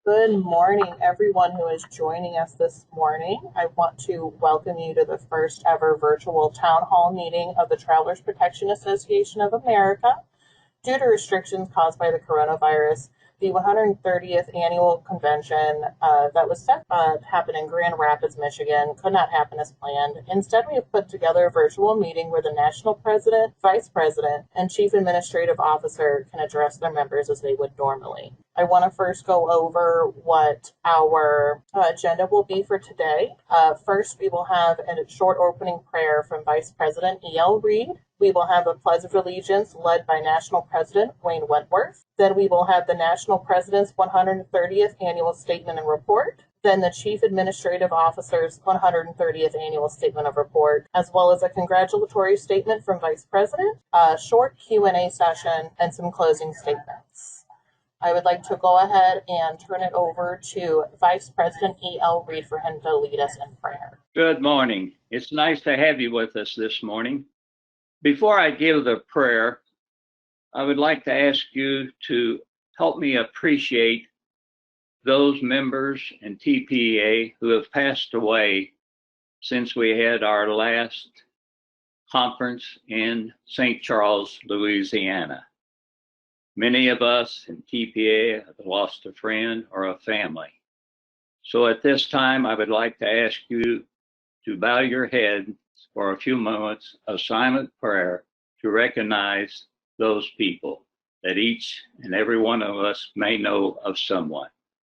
Good morning, everyone who is joining us this morning. I want to welcome you to the first ever virtual town hall meeting of the Travelers Protection Association of America. Due to restrictions caused by the coronavirus, the 130th annual convention that was set to happen in Grand Rapids, Michigan, could not happen as planned. Instead, we have put together a virtual meeting where the national president, vice president, and chief administrative officer can address their members as they would normally. I want to first go over what our agenda will be for today. First, we will have a short opening prayer from Vice President E.L. Reed. We will have a Pledge of Allegiance led by National President Wayne Wentworth. Then we will have the National President's 130th Annual Statement and Report. Then the Chief Administrative Officer's 130th Annual Statement of Report, as well as a congratulatory statement from Vice President, a short Q&A session, and some closing statements. I would like to go ahead and turn it over to Vice President E.L. Reed for him to lead us in prayer. Good morning. It's nice to have you with us this morning. Before I give the prayer, I would like to ask you to help me appreciate those members in TPA who have passed away since we had our last conference in St. Charles, Louisiana. Many of us in TPA have lost a friend or a family. So at this time, I would like to ask you to bow your head for a few moments of silent prayer to recognize those people that each and every one of us may know of someone.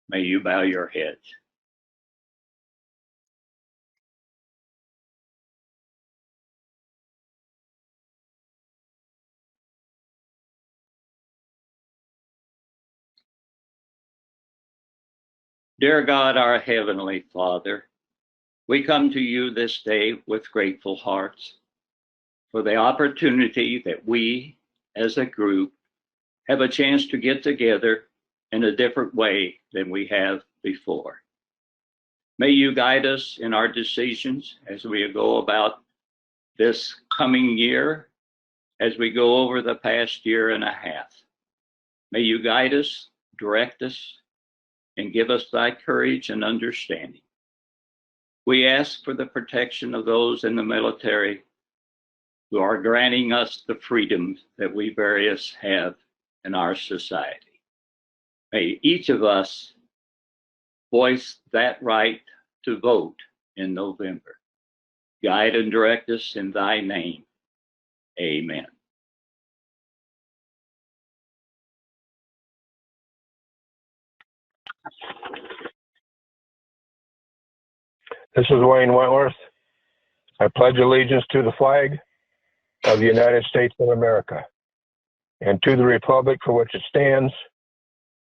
May you bow your heads. Dear God, our Heavenly Father, we come to you this day with grateful hearts for the opportunity that we, as a group, have a chance to get together in a different way than we have before. May you guide us in our decisions as we go about this coming year, as we go over the past year and a half. May you guide us, direct us, and give us thy courage and understanding. We ask for the protection of those in the military who are granting us the freedoms that we various have in our society. May each of us voice that right to vote in November. Guide and direct us in thy name. Amen. This is Wayne Wentworth. I pledge allegiance to the flag of the United States of America and to the republic for which it stands,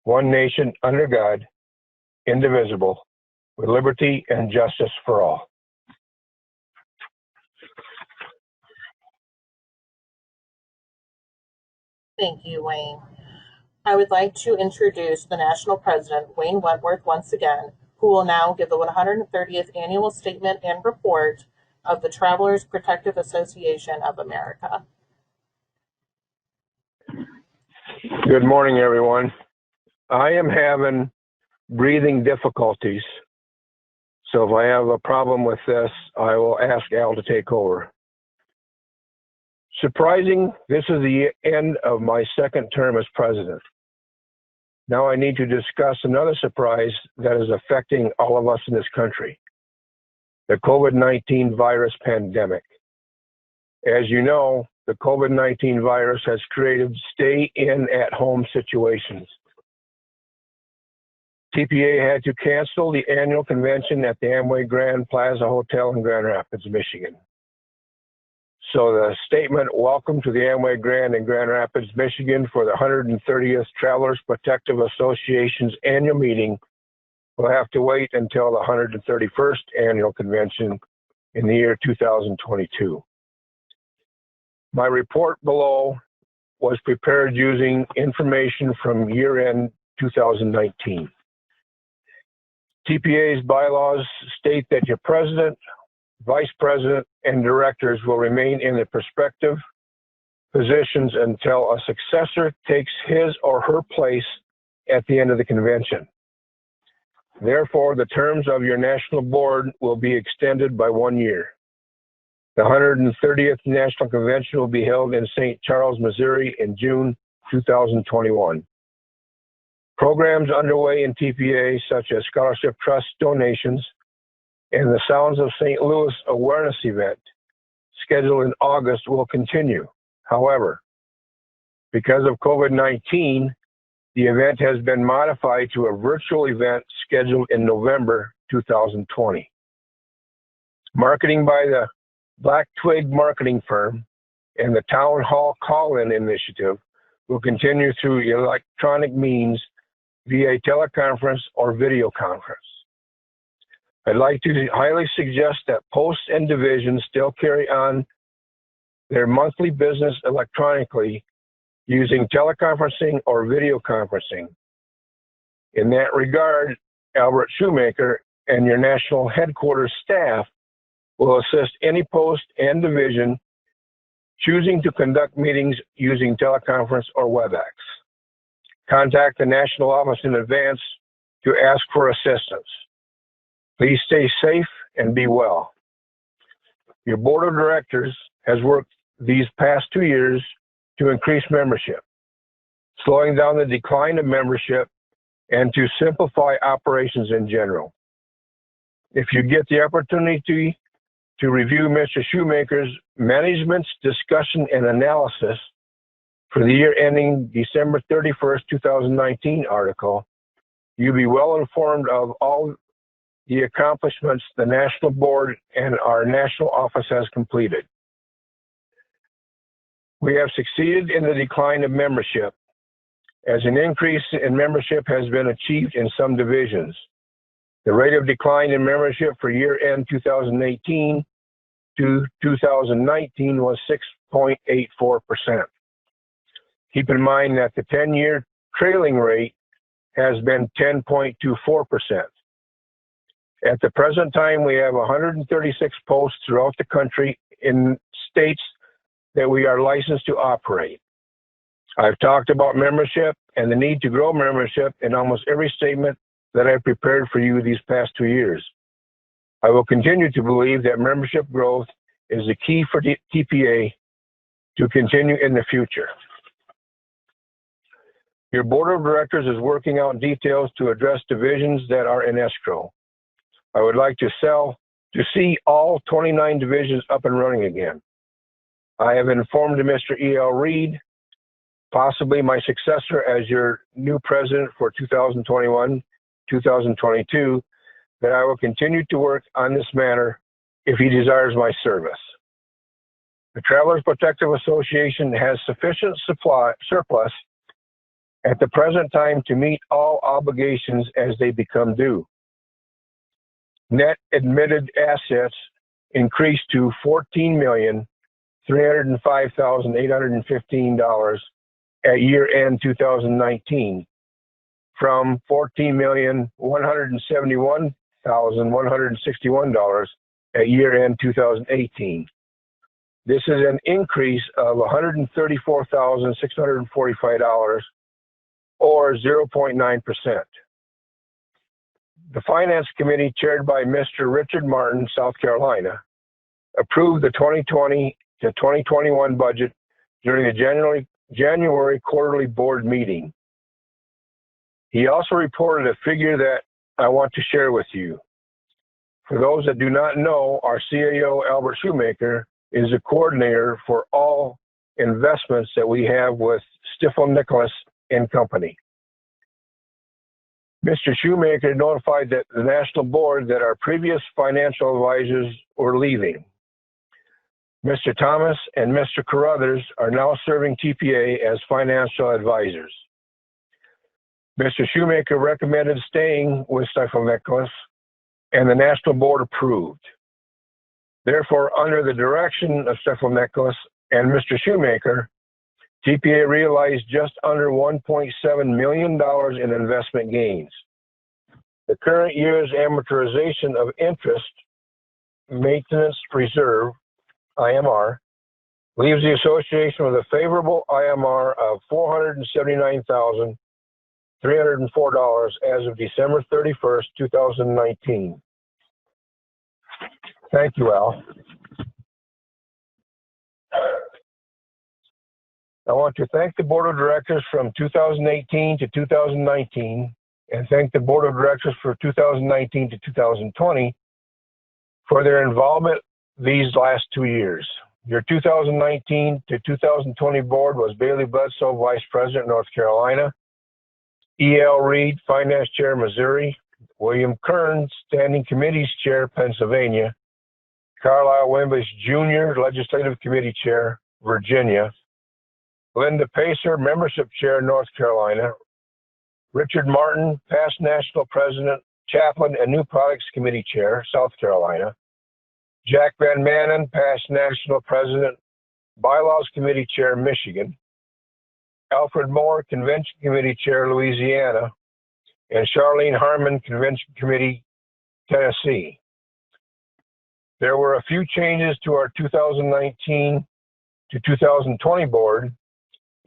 one nation under God, indivisible, with liberty and justice for all. Thank you, Wayne. I would like to introduce the National President, Wayne Wentworth, once again, who will now give the 130th Annual Statement and Report of the Travelers Protective Association of America. Good morning, everyone. I am having breathing difficulties, so if I have a problem with this, I will ask Al to take over. Surprising, this is the end of my second term as president. Now I need to discuss another surprise that is affecting all of us in this country, the COVID-19 virus pandemic. As you know, the COVID-19 virus has created stay-in-at-home situations. TPA had to cancel the annual convention at the Amway Grand Plaza Hotel in Grand Rapids, Michigan. So the statement, "Welcome to the Amway Grand in Grand Rapids, Michigan for the 130th Travelers Protective Association's annual meeting," will have to wait until the 131st annual convention in the year 2022. My report below was prepared using information from year-end 2019. TPA's bylaws state that your president, vice president, and directors will remain in their prospective positions until a successor takes his or her place at the end of the convention. Therefore, the terms of your national board will be extended by 1 year. The 130th National Convention will be held in St. Charles, Missouri in June 2021. Programs underway in TPA, such as Scholarship Trust donations and the Sounds of St. Louis awareness event scheduled in August, will continue. However, because of COVID-19, the event has been modified to a virtual event scheduled in November 2020. Marketing by the Black Twig marketing firm and the Town Hall call-in initiative will continue through electronic means via teleconference or video conference. I'd like to highly suggest that posts and divisions still carry on their monthly business electronically using teleconferencing or video conferencing. In that regard, Albert Shoemaker and your national headquarters staff will assist any post and division choosing to conduct meetings using teleconference or WebEx. Contact the national office in advance to ask for assistance. Please stay safe and be well. Your board of directors has worked these past 2 years to increase membership, slowing down the decline of membership, and to simplify operations in general. If you get the opportunity to review Mr. Shoemaker's Management's Discussion and Analysis for the year ending December 31st, 2019 article, you'll be well informed of all the accomplishments the National Board and our national office has completed. We have succeeded in the decline of membership, as an increase in membership has been achieved in some divisions. The rate of decline in membership for year-end 2018 to 2019 was 6.84%. Keep in mind that the 10-year trailing rate has been 10.24%. At the present time, we have 136 posts throughout the country in states that we are licensed to operate. I've talked about membership and the need to grow membership in almost every statement that I've prepared for you these past 2 years. I will continue to believe that membership growth is the key for TPA to continue in the future. Your board of directors is working out details to address divisions that are in escrow. I would like to see all 29 divisions up and running again. I have informed Mr. E.L. Reed, possibly my successor as your new president for 2021-2022, that I will continue to work on this matter if he desires my service. The Travelers Protective Association has sufficient surplus at the present time to meet all obligations as they become due. Net admitted assets increased to $14,305,815 at year-end 2019 from $14,171,161 at year-end 2018. This is an increase of $134,645 or 0.9%. The Finance Committee, chaired by Mr. Richard Martin, South Carolina, approved the 2020 to 2021 budget during the January quarterly board meeting. He also reported a figure that I want to share with you. For those that do not know, our CAO, Albert Shoemaker, is a coordinator for all investments that we have with Stifel Nicholas and Company. Mr. Shoemaker notified that the National Board that our previous financial advisors were leaving. Mr. Thomas and Mr. Carruthers are now serving TPA as financial advisors. Mr. Shoemaker recommended staying with Stifel Nicholas, and the National Board approved. Therefore, under the direction of Stifel Nicholas and Mr. Shoemaker, TPA realized just under $1.7 million in investment gains. The current year's amortization of interest maintenance reserve, IMR, leaves the association with a favorable IMR of $479,000 $304 as of December 31st, 2019. Thank you, Al. I want to thank the Board of Directors from 2018 to 2019 and thank the Board of Directors for 2019 to 2020 for their involvement these last 2 years. Your 2019 to 2020 board was Bailey Bledsoe, Vice President, North Carolina, E.L. Reed, Finance Chair, Missouri, William Kern, Standing Committees Chair, Pennsylvania, Carlisle Wimbish Jr., Legislative Committee Chair, Virginia, Linda Pacer, Membership Chair, North Carolina, Richard Martin, past National President, Chaplain and New Products Committee Chair, South Carolina, Jack Van Manen, past National President, Bylaws Committee Chair, Michigan, Alfred Moore, Convention Committee Chair, Louisiana, and Charlene Harmon, Convention Committee, Tennessee. There were a few changes to our 2019 to 2020 board.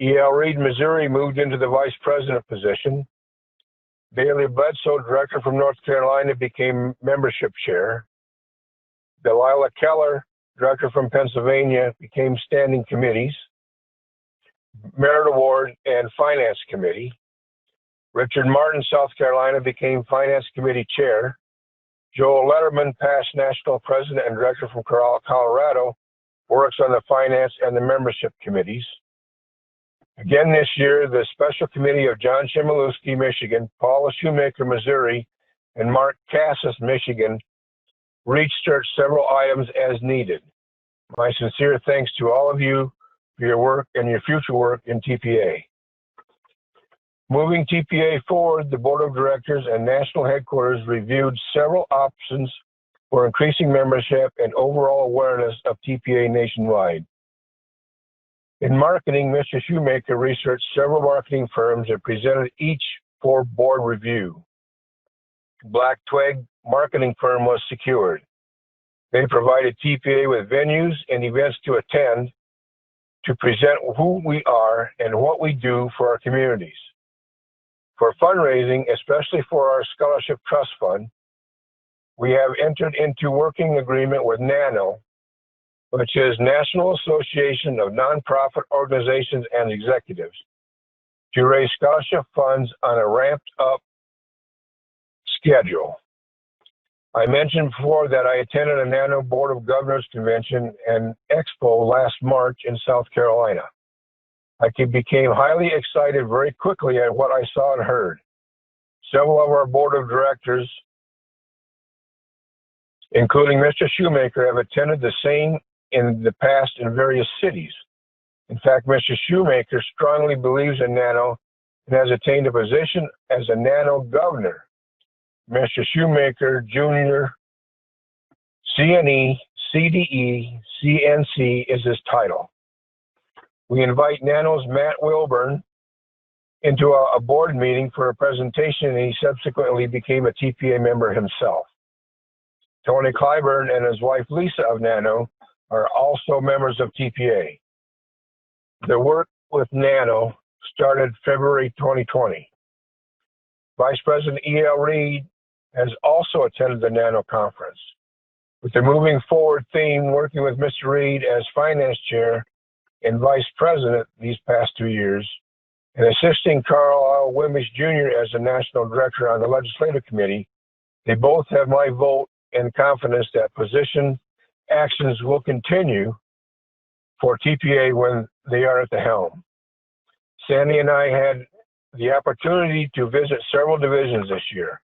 E.L. Reed, Missouri moved into the Vice President position. Bailey Bledsoe, Director from North Carolina, became Membership Chair. Delilah Keller, Director from Pennsylvania, became Standing Committees, Merit Award, and Finance Committee. Richard Martin, South Carolina, became Finance Committee Chair. Joel Letterman, past National President and Director from Colorado, works on the Finance and the Membership Committees. Again this year, the Special Committee of John Chmielewski, Michigan, Paula Shoemaker, Missouri, and Mark Cassis, Michigan, researched several items as needed. My sincere thanks to all of you for your work and your future work in TPA. Moving TPA forward, the Board of Directors and National Headquarters reviewed several options for increasing membership and overall awareness of TPA nationwide. In marketing, Mr. Shoemaker researched several marketing firms and presented each for board review. Black Twig marketing firm was secured. They provided TPA with venues and events to attend to present who we are and what we do for our communities. For fundraising, especially for our Scholarship Trust Fund, we have entered into working agreement with NANO, which is National Association of Nonprofit Organizations and Executives, to raise scholarship funds on a ramped up schedule. I mentioned before that I attended a NANO Board of Governors Convention and Expo last March in South Carolina. I became highly excited very quickly at what I saw and heard. Several of our Board of Directors, including Mr. Shoemaker, have attended the same in the past in various cities. In fact, Mr. Shoemaker strongly believes in NANO and has attained a position as a NANO governor. Mr. Shoemaker, Jr., CNE, CDE, CNC is his title. We invite NANO's Matt Wilburn into a board meeting for a presentation, and he subsequently became a TPA member himself. Tony Clyburn and his wife Lisa of NANO are also members of TPA. The work with NANO started February 2020. Vice President E.L. Reed has also attended the NANO conference. With the moving forward theme, working with Mr. Reed as Finance Chair and Vice President these past 2 years, and assisting Carl Wimbish Jr. as the National Director on the Legislative Committee, they both have my vote and confidence that position actions will continue for TPA when they are at the helm. Sandy and I had the opportunity to visit several divisions this year.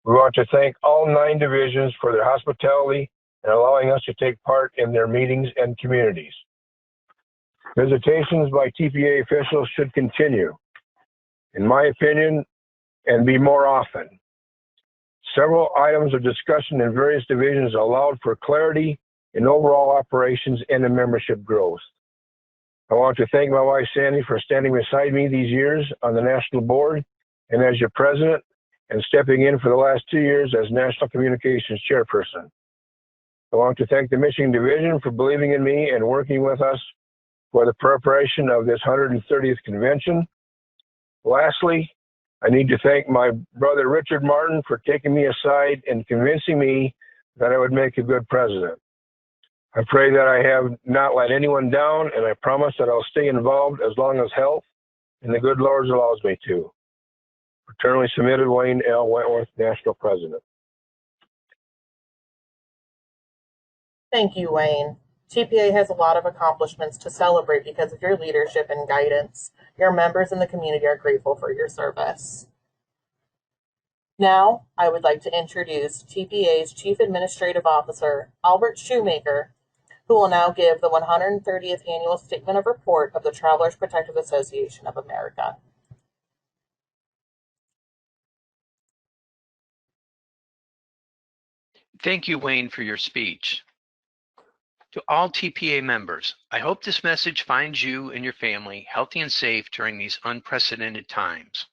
We want to thank all 9 divisions for their hospitality and allowing us to take part in their meetings and communities. Visitations by TPA officials should continue, in my opinion, and be more often. Several items of discussion in various divisions allowed for clarity in overall operations and in membership growth. I want to thank my wife, Sandy, for standing beside me these years on the National Board and as your president, and stepping in for the last 2 years as National Communications Chairperson. I want to thank the Michigan Division for believing in me and working with us for the preparation of this 130th convention. Lastly, I need to thank my brother Richard Martin for taking me aside and convincing me that I would make a good president. I pray that I have not let anyone down, and I promise that I'll stay involved as long as health and the good Lord allows me to. Fraternally submitted, Wayne L. Wentworth, National President. Thank you, Wayne. TPA has a lot of accomplishments to celebrate because of your leadership and guidance. Your members in the community are grateful for your service. Now, I would like to introduce TPA's Chief Administrative Officer, Albert Shoemaker, who will now give the 130th Annual Statement of Report of the Travelers Protective Association of America. Thank you, Wayne, for your speech. To all TPA members, I hope this message finds you and your family healthy and safe during these unprecedented times.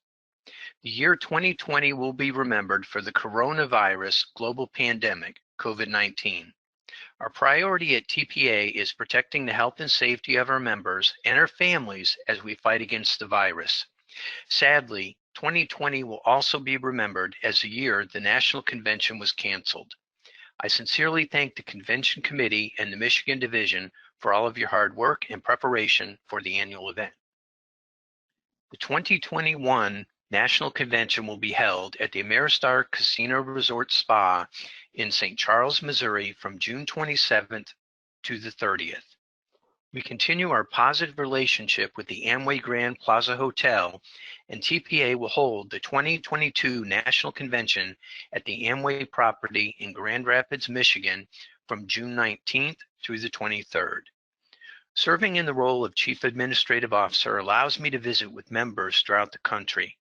The year 2020 will be remembered for the coronavirus global pandemic, COVID-19. Our priority at TPA is protecting the health and safety of our members and our families as we fight against the virus. Sadly, 2020 will also be remembered as the year the National Convention was canceled. I sincerely thank the Convention Committee and the Michigan Division for all of your hard work and preparation for the annual event. The 2021 National Convention will be held at the Ameristar Casino Resort Spa in St. Charles, Missouri from June 27th to the 30th. We continue our positive relationship with the Amway Grand Plaza Hotel, and TPA will hold the 2022 National Convention at the Amway property in Grand Rapids, Michigan from June 19th through the 23rd. Serving in the role of Chief Administrative Officer allows me to visit with members throughout the country.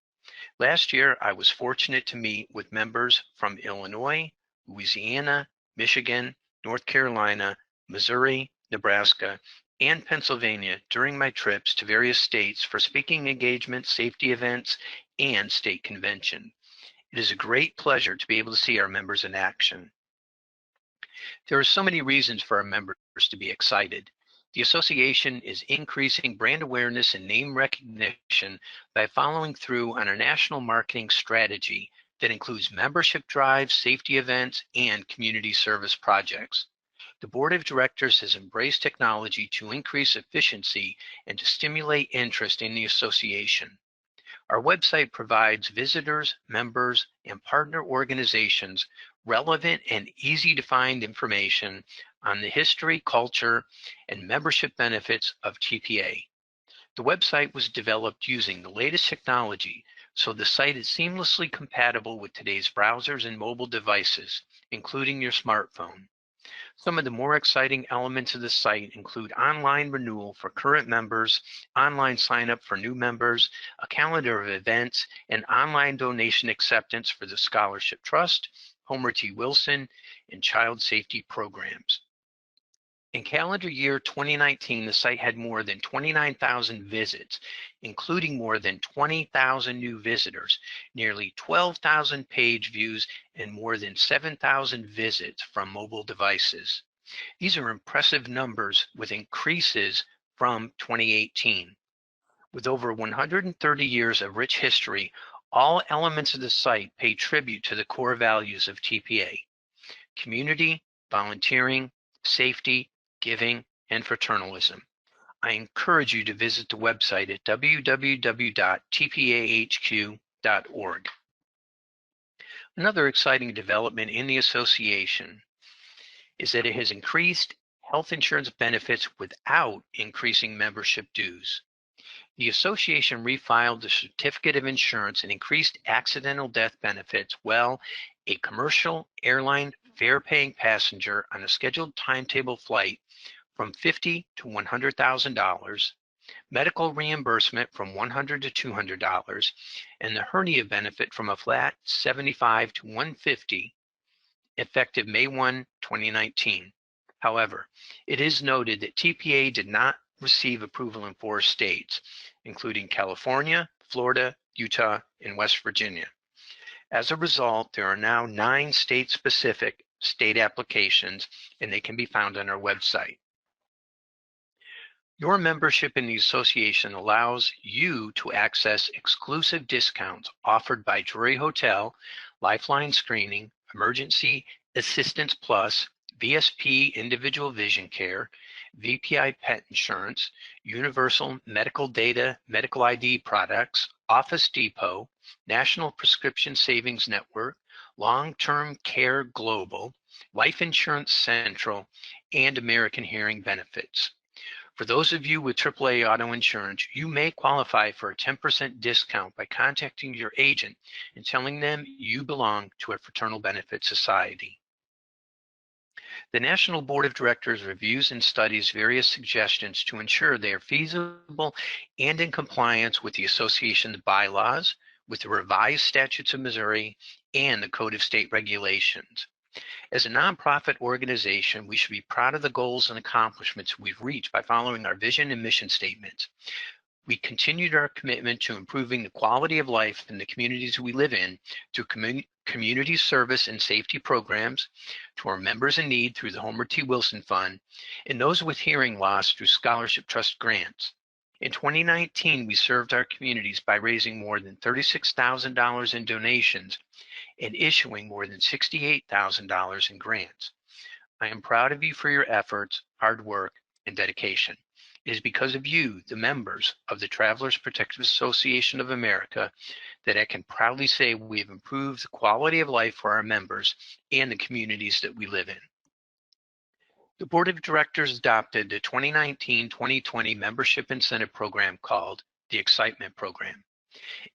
Last year, I was fortunate to meet with members from Illinois, Louisiana, Michigan, North Carolina, Missouri, Nebraska, and Pennsylvania during my trips to various states for speaking engagements, safety events, and state convention. It is a great pleasure to be able to see our members in action. There are so many reasons for our members to be excited. The association is increasing brand awareness and name recognition by following through on a national marketing strategy that includes membership drives, safety events, and community service projects. The board of directors has embraced technology to increase efficiency and to stimulate interest in the association. Our website provides visitors, members, and partner organizations relevant and easy to find information on the history, culture, and membership benefits of TPA. The website was developed using the latest technology, so the site is seamlessly compatible with today's browsers and mobile devices, including your smartphone. Some of the more exciting elements of the site include online renewal for current members, online sign up for new members, a calendar of events, and online donation acceptance for the Scholarship Trust, Homer T. Wilson, and child safety programs. In calendar year 2019, the site had more than 29,000 visits, including more than 20,000 new visitors, nearly 12,000 page views, and more than 7,000 visits from mobile devices. These are impressive numbers with increases from 2018. With over 130 years of rich history, all elements of the site pay tribute to the core values of TPA: community, volunteering, safety, giving, and fraternalism. I encourage you to visit the website at www.tpahq.org. Another exciting development in the association is that it has increased health insurance benefits without increasing membership dues. The association refiled the certificate of insurance and increased accidental death benefits. Well, a commercial airline fare-paying passenger on a scheduled timetable flight from $50,000 to $100,000, medical reimbursement from $100 to $200, and the hernia benefit from a flat $75 to $150, effective May 1, 2019. However, it is noted that TPA did not receive approval in 4 states, including California, Florida, Utah, and West Virginia. As a result, there are now 9 state-specific state applications, and they can be found on our website. Your membership in the association allows you to access exclusive discounts offered by Drury Hotel, Lifeline Screening, Emergency Assistance Plus, VSP Individual Vision Care, VPI Pet Insurance, Universal Medical Data Medical ID Products, Office Depot, National Prescription Savings Network, Long-Term Care Global, Life Insurance Central, and American Hearing Benefits. For those of you with AAA auto insurance, you may qualify for a 10% discount by contacting your agent and telling them you belong to a fraternal benefit society. The National Board of Directors reviews and studies various suggestions to ensure they are feasible and in compliance with the association's bylaws, with the revised statutes of Missouri, and the Code of State Regulations. As a nonprofit organization, we should be proud of the goals and accomplishments we've reached by following our vision and mission statements. We continued our commitment to improving the quality of life in the communities we live in through community service and safety programs, to our members in need through the Homer T. Wilson Fund, and those with hearing loss through scholarship trust grants. In 2019, we served our communities by raising more than $36,000 in donations and issuing more than $68,000 in grants. I am proud of you for your efforts, hard work, and dedication. It is because of you, the members of the Travelers Protective Association of America, that I can proudly say we have improved the quality of life for our members and the communities that we live in. The Board of Directors adopted the 2019-2020 membership incentive program called the Excitement Program.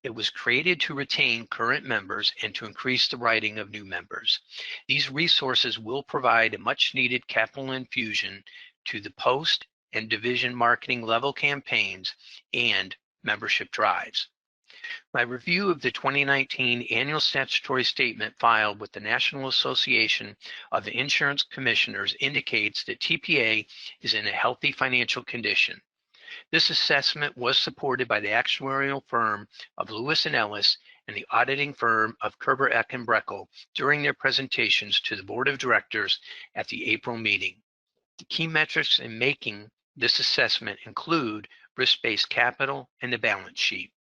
It was created to retain current members and to increase the writing of new members. These resources will provide a much needed capital infusion to the post and division marketing level campaigns and membership drives. My review of the 2019 annual statutory statement filed with the National Association of Insurance Commissioners indicates that TPA is in a healthy financial condition. This assessment was supported by the actuarial firm of Lewis and Ellis and the auditing firm of Kerber, Eck, and Breckel during their presentations to the Board of Directors at the April meeting. The key metrics in making this assessment include risk-based capital and the balance sheet.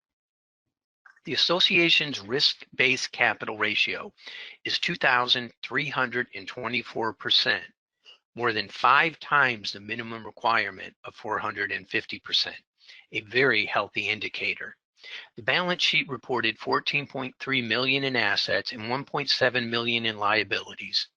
The association's risk-based capital ratio is 2,324%. More than 5 times the minimum requirement of 450%, a very healthy indicator. The balance sheet reported $14.3 million in assets and $1.7 million in liabilities.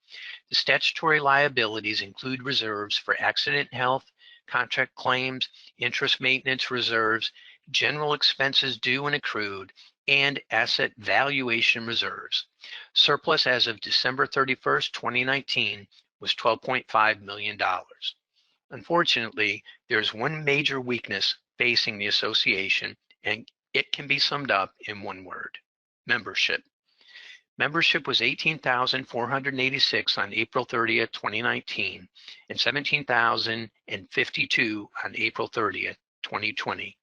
The statutory liabilities include reserves for accident health, contract claims, interest maintenance reserves, general expenses due and accrued, and asset valuation reserves. Surplus as of December 31st, 2019, was $12.5 million. Unfortunately, there's one major weakness facing the association, and it can be summed up in one word: membership. Membership was 18,486 on April 30th, 2019, and 17,052 on April 30th, 2020,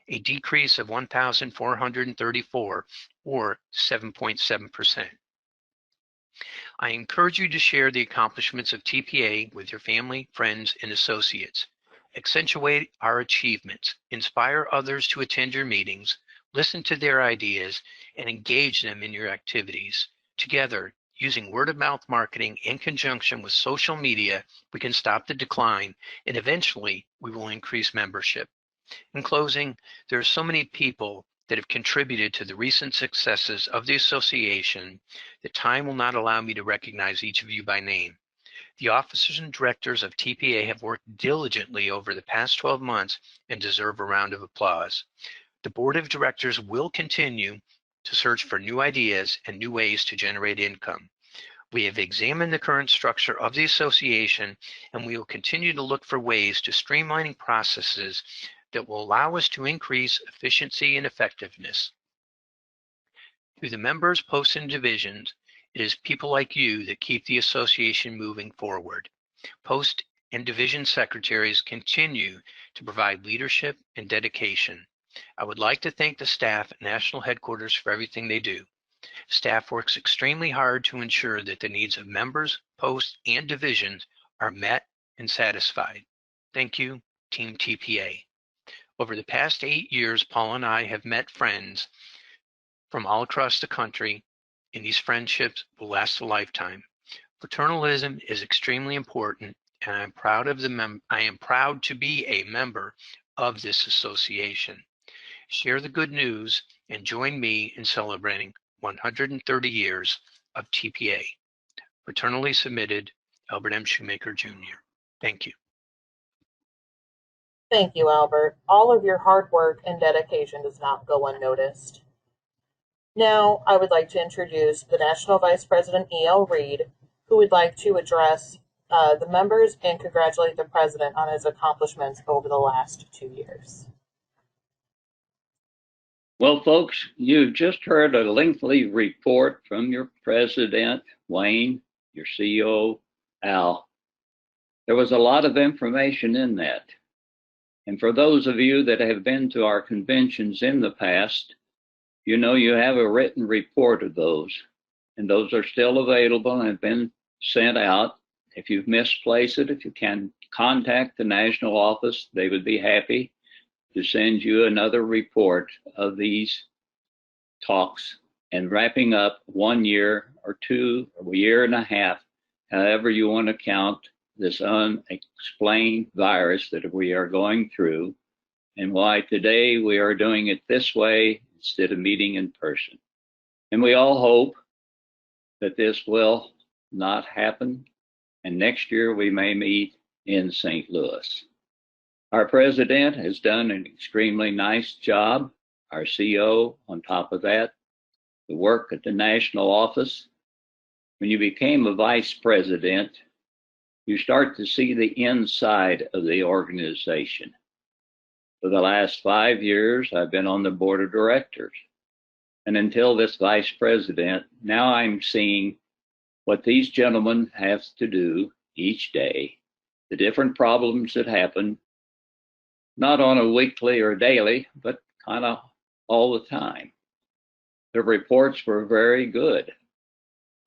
a decrease of 1,434 or 7.7%. I encourage you to share the accomplishments of TPA with your family, friends, and associates. Accentuate our achievements, inspire others to attend your meetings, listen to their ideas, and engage them in your activities. Together, using word-of-mouth marketing in conjunction with social media, we can stop the decline, and eventually we will increase membership. In closing, there are so many people that have contributed to the recent successes of the association that time will not allow me to recognize each of you by name. The officers and directors of TPA have worked diligently over the past 12 months and deserve a round of applause. The Board of Directors will continue to search for new ideas and new ways to generate income. We have examined the current structure of the association, and we will continue to look for ways to streamlining processes that will allow us to increase efficiency and effectiveness. To the members, posts, and divisions, it is people like you that keep the association moving forward. Post and division secretaries continue to provide leadership and dedication. I would like to thank the staff at National Headquarters for everything they do. Staff works extremely hard to ensure that the needs of members, posts, and divisions are met and satisfied. Thank you, Team TPA. Over the past 8 years, Paul and I have met friends from all across the country, and these friendships will last a lifetime. Fraternalism is extremely important, and I am proud to be a member of this association. Share the good news and join me in celebrating 130 years of TPA. Fraternally submitted, Albert M. Shoemaker Jr. Thank you. Thank you, Albert. All of your hard work and dedication does not go unnoticed. Now, I would like to introduce the National Vice President E.L. Reed, who would like to address the members and congratulate the President on his accomplishments over the last 2 years. Well, folks, you've just heard a lengthy report from your President, Wayne, your CEO, Al. There was a lot of information in that. And for those of you that have been to our conventions in the past, you know you have a written report of those. And those are still available and have been sent out. If you've misplaced it, if you can contact the national office, they would be happy to send you another report of these talks and wrapping up 1 year or 2 or a year and a half, however you want to count this unexplained virus that we are going through, and why today we are doing it this way instead of meeting in person. And we all hope that this will not happen, and next year we may meet in St. Louis. Our president has done an extremely nice job. Our CEO, on top of that, the work at the national office. When you became a vice president, you start to see the inside of the organization. For the last 5 years, I've been on the board of directors. And until this vice president, now I'm seeing what these gentlemen have to do each day, the different problems that happen, not on a weekly or daily, but kind of all the time. The reports were very good.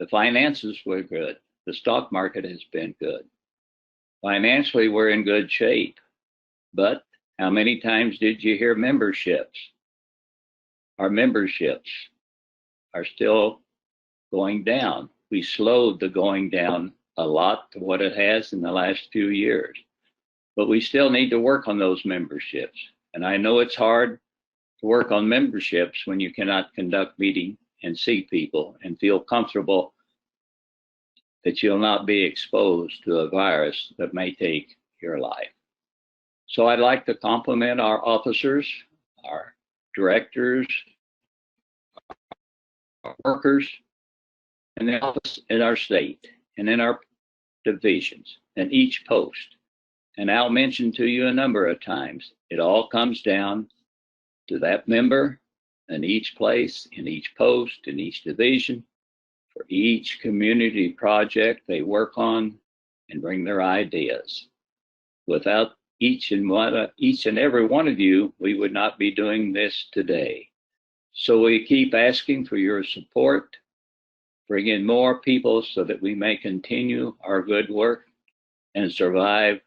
The finances were good. The stock market has been good. Financially, we're in good shape. But how many times did you hear memberships? Our memberships are still going down. We slowed the going down a lot to what it has in the last few years. But we still need to work on those memberships. And I know it's hard to work on memberships when you cannot conduct meetings and see people and feel comfortable that you'll not be exposed to a virus that may take your life. So I'd like to compliment our officers, our directors, our workers, in the office in our state and in our divisions and each post. And Al mentioned to you a number of times, it all comes down to that member in each place, in each post, in each division, for each community project they work on and bring their ideas. Without each and every one of you, we would not be doing this today. So we keep asking for your support, bring in more people so that we may continue our good work and survive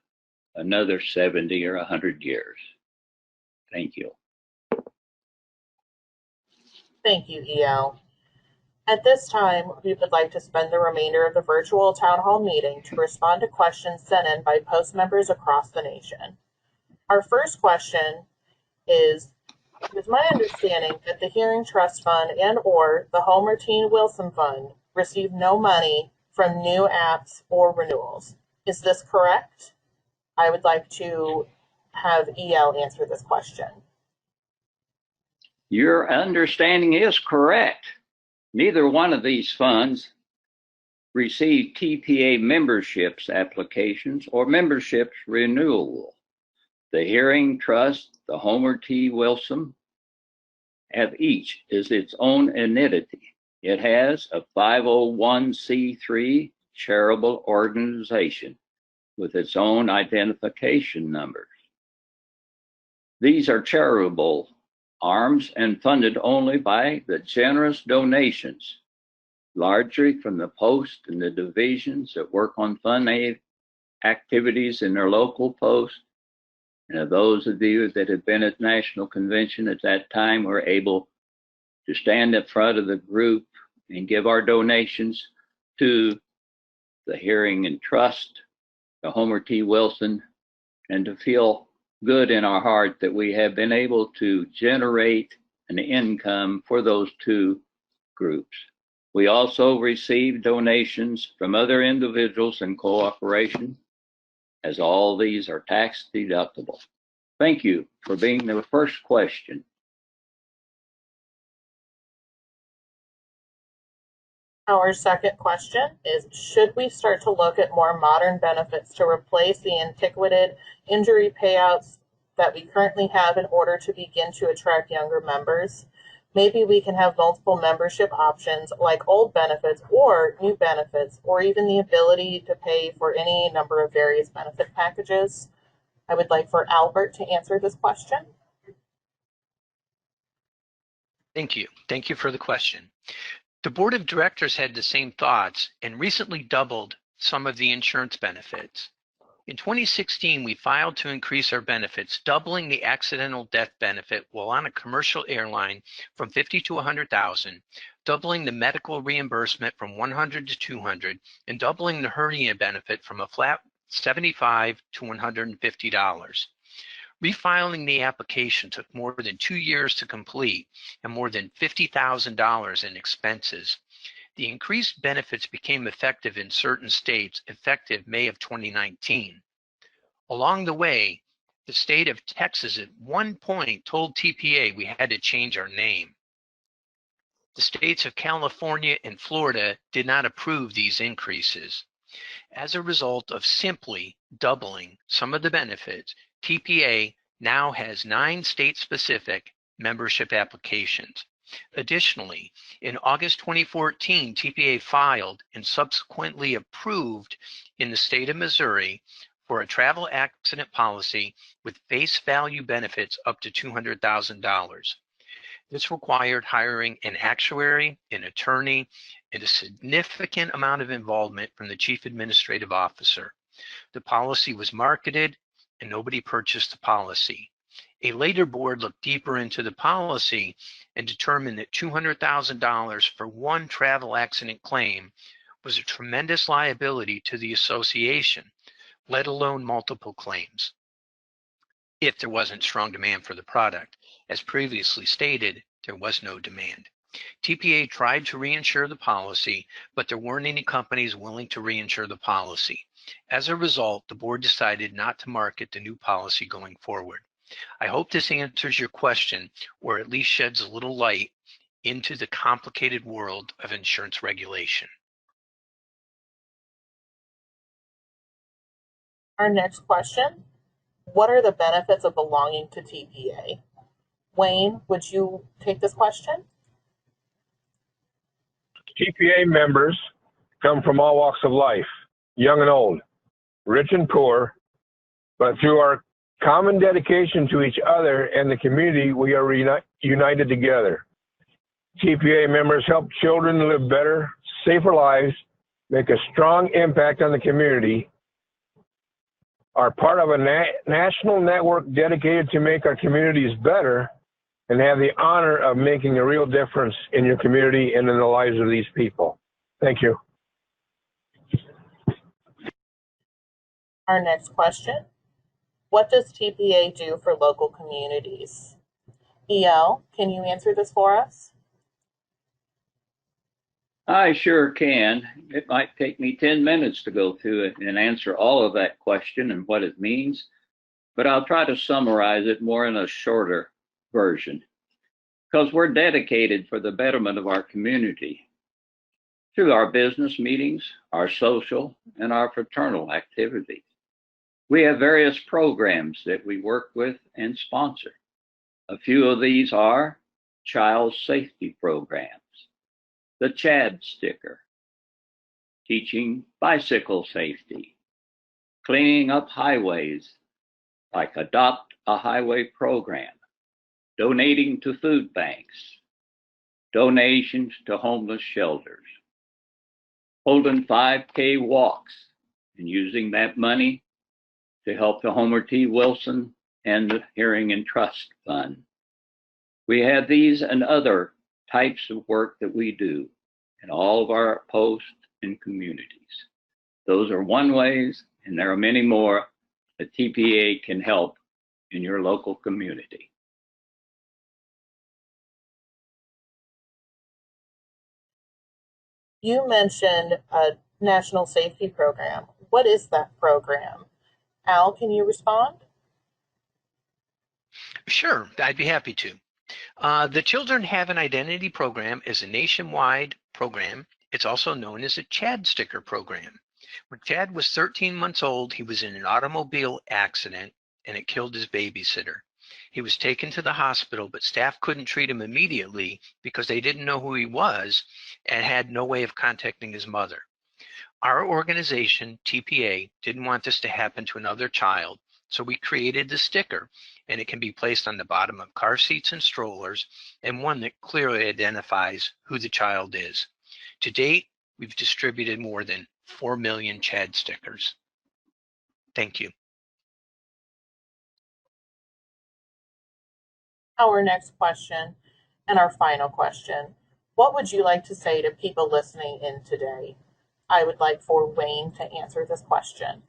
another 70 or 100 years. Thank you. Thank you, EL. At this time, we would like to spend the remainder of the virtual town hall meeting to respond to questions sent in by post members across the nation. Our first question is, it is my understanding that the Hearing Trust Fund and or the Homer T. Wilson Fund receive no money from new apps or renewals. Is this correct? I would like to have EL answer this question. Your understanding is correct. Neither one of these funds receive TPA memberships applications or memberships renewal. The Hearing Trust, the Homer T. Wilson, have each is its own entity. It has a 501c3 charitable organization with its own identification numbers. These are charitable arms and funded only by the generous donations, largely from the post and the divisions that work on fund activities in their local post And those of you that have been at National Convention at that time were able to stand in front of the group and give our donations to the Hearing and Trust, the Homer T. Wilson, and to feel good in our heart that we have been able to generate an income for those two groups. We also received donations from other individuals in cooperation, as all these are tax deductible. Thank you for being the first question. Our second question is, should we start to look at more modern benefits to replace the antiquated injury payouts that we currently have in order to begin to attract younger members? Maybe we can have multiple membership options like old benefits or new benefits, or even the ability to pay for any number of various benefit packages. I would like for Albert to answer this question. Thank you. Thank you for the question. The board of directors had the same thoughts and recently doubled some of the insurance benefits. In 2016, we filed to increase our benefits, doubling the accidental death benefit while on a commercial airline from 50 to 100,000, doubling the medical reimbursement from 100 to 200, and doubling the hernia benefit from a flat 75 to $150. Refiling the application took more than 2 years to complete and more than $50,000 in expenses. The increased benefits became effective in certain states effective May of 2019. Along the way, the state of Texas at one point told TPA we had to change our name. The states of California and Florida did not approve these increases. As a result of simply doubling some of the benefits, TPA now has 9 state-specific membership applications. Additionally, in August 2014, TPA filed and subsequently approved in the state of Missouri for a travel accident policy with face value benefits up to $200,000. This required hiring an actuary, an attorney, and a significant amount of involvement from the chief administrative officer. The policy was marketed and nobody purchased the policy. A later board looked deeper into the policy and determined that $200,000 for one travel accident claim was a tremendous liability to the association, let alone multiple claims, if there wasn't strong demand for the product. As previously stated, there was no demand. TPA tried to reinsure the policy, but there weren't any companies willing to reinsure the policy. As a result, the board decided not to market the new policy going forward. I hope this answers your question, or at least sheds a little light into the complicated world of insurance regulation. Our next question, what are the benefits of belonging to TPA? Wayne, would you take this question? TPA members come from all walks of life, young and old, rich and poor, but through our common dedication to each other and the community, we are united together. TPA members help children live better, safer lives, make a strong impact on the community, are part of a national network dedicated to make our communities better, and have the honor of making a real difference in your community and in the lives of these people. Thank you. Our next question, what does TPA do for local communities? EL, can you answer this for us? I sure can. It might take me 10 minutes to go through it and answer all of that question and what it means, but I'll try to summarize it more in a shorter version, because we're dedicated for the betterment of our community through our business meetings, our social, and our fraternal activities. We have various programs that we work with and sponsor. A few of these are child safety programs, the CHAD sticker, teaching bicycle safety, cleaning up highways like Adopt a Highway program, donating to food banks, donations to homeless shelters, holding 5K walks and using that money to help the Homer T. Wilson and the Hearing and Trust Fund. We have these and other types of work that we do in all of our posts and communities. Those are one ways, and there are many more that TPA can help in your local community. You mentioned a national safety program. What is that program? Al, can you respond? Sure, I'd be happy to. The Children Have an Identity program is a nationwide program. It's also known as a CHAD sticker program. When Chad was 13 months old, he was in an automobile accident and it killed his babysitter. He was taken to the hospital, but staff couldn't treat him immediately because they didn't know who he was and had no way of contacting his mother. Our organization, TPA, didn't want this to happen to another child, so we created the sticker, and it can be placed on the bottom of car seats and strollers, and one that clearly identifies who the child is. To date, we've distributed more than 4 million CHAD stickers. Thank you. Our next question and our final question. What would you like to say to people listening in today? I would like for Wayne to answer this question.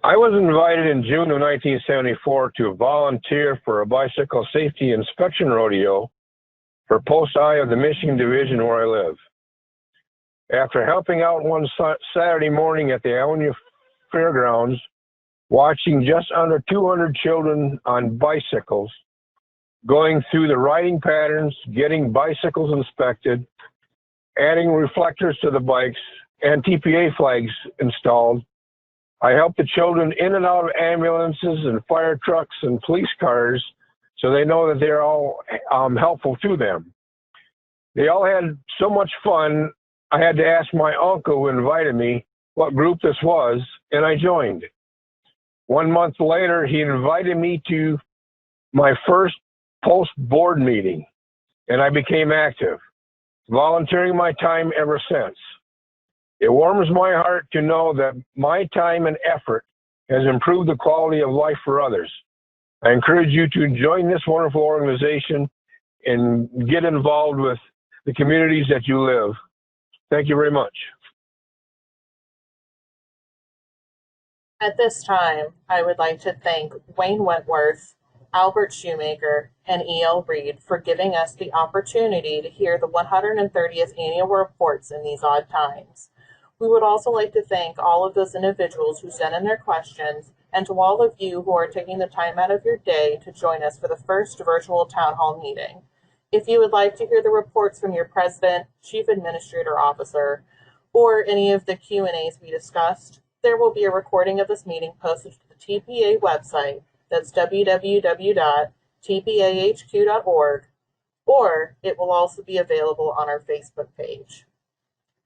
I was invited in June of 1974 to volunteer for a bicycle safety inspection rodeo for Post I of the Michigan Division where I live. After helping out one Saturday morning at the Ionia Fairgrounds, watching just under 200 children on bicycles, going through the riding patterns, getting bicycles inspected, adding reflectors to the bikes, and TPA flags installed, I helped the children in and out of ambulances and fire trucks and police cars so they know that they're all helpful to them. They all had so much fun, I had to ask my uncle who invited me what group this was, and I joined. 1 month later, he invited me to my first post-board meeting, and I became active, volunteering my time ever since. It warms my heart to know that my time and effort has improved the quality of life for others. I encourage you to join this wonderful organization and get involved with the communities that you live. Thank you very much. At this time, I would like to thank Wayne Wentworth, Albert Shoemaker, and E.L. Reed for giving us the opportunity to hear the 130th annual reports in these odd times. We would also like to thank all of those individuals who sent in their questions, and to all of you who are taking the time out of your day to join us for the first virtual town hall meeting. If you would like to hear the reports from your president, chief administrator officer, or any of the Q&As we discussed, there will be a recording of this meeting posted to the TPA website, that's www.tpahq.org, or it will also be available on our Facebook page.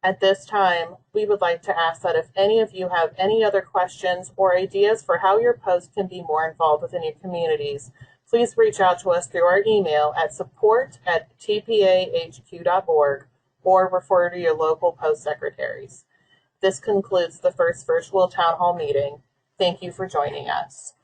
At this time, we would like to ask that if any of you have any other questions or ideas for how your post can be more involved within your communities, please reach out to us through our email at support@tpahq.org or refer to your local post secretaries. This concludes the first virtual town hall meeting. Thank you for joining us.